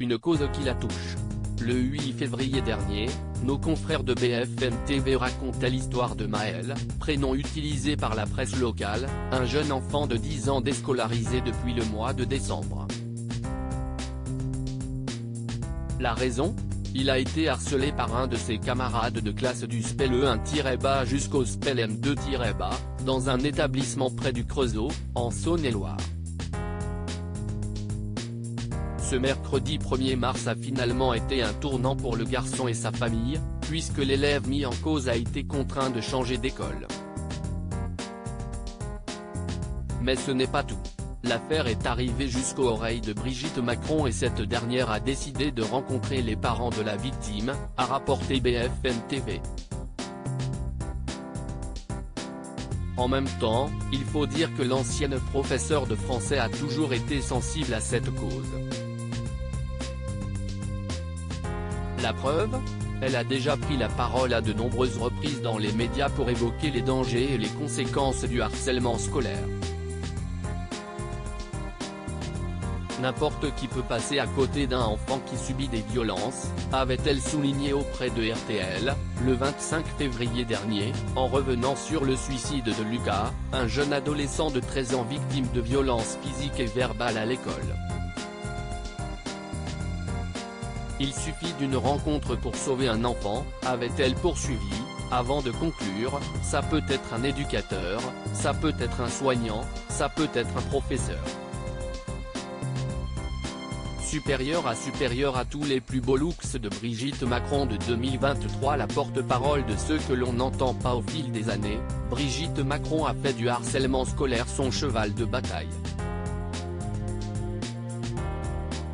une cause qui la touche. Le 8 février dernier, nos confrères de BFM TV racontaient l'histoire de Maël, prénom utilisé par la presse locale, un jeune enfant de 10 ans déscolarisé depuis le mois de décembre. La raison ? Il a été harcelé par un de ses camarades de classe du SPEL E1-bas jusqu'au SPEL M2-bas, dans un établissement près du Creusot, en Saône-et-Loire. Ce mercredi 1er mars a finalement été un tournant pour le garçon et sa famille, puisque l'élève mis en cause a été contraint de changer d'école. Mais ce n'est pas tout. L'affaire est arrivée jusqu'aux oreilles de Brigitte Macron et cette dernière a décidé de rencontrer les parents de la victime, a rapporté BFM TV. En même temps, il faut dire que l'ancienne professeure de français a toujours été sensible à cette cause. La preuve ? Elle a déjà pris la parole à de nombreuses reprises dans les médias pour évoquer les dangers et les conséquences du harcèlement scolaire. N'importe qui peut passer à côté d'un enfant qui subit des violences, avait-elle souligné auprès de RTL, le 25 février dernier, en revenant sur le suicide de Lucas, un jeune adolescent de 13 ans victime de violences physiques et verbales à l'école. Il suffit d'une rencontre pour sauver un enfant, avait-elle poursuivi, avant de conclure, ça peut être un éducateur, ça peut être un soignant, ça peut être un professeur. Supérieure à tous les plus beaux looks de Brigitte Macron de 2023. La porte-parole de ceux que l'on n'entend pas au fil des années, Brigitte Macron a fait du harcèlement scolaire son cheval de bataille.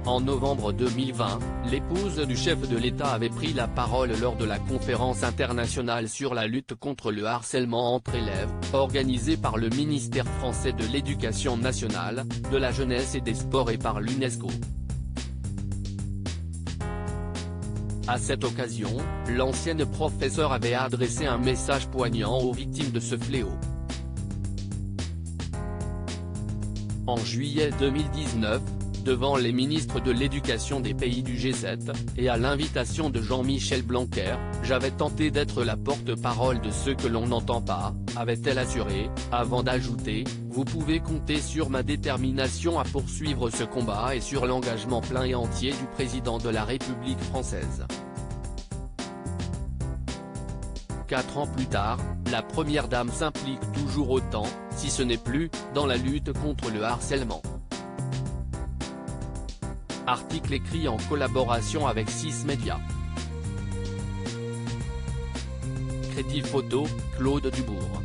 En novembre 2020, l'épouse du chef de l'État avait pris la parole lors de la conférence internationale sur la lutte contre le harcèlement entre élèves, organisée par le ministère français de l'Éducation nationale, de la jeunesse et des sports et par l'UNESCO. À cette occasion, l'ancienne professeure avait adressé un message poignant aux victimes de ce fléau. En juillet 2019, devant les ministres de l'Éducation des pays du G7, et à l'invitation de Jean-Michel Blanquer, j'avais tenté d'être la porte-parole de ceux que l'on n'entend pas, avait-elle assuré, avant d'ajouter, vous pouvez compter sur ma détermination à poursuivre ce combat et sur l'engagement plein et entier du président de la République française. 4 ans plus tard, la première dame s'implique toujours autant, si ce n'est plus, dans la lutte contre le harcèlement. Article écrit en collaboration avec 6 médias. Crédit photo, Claude Dubourg.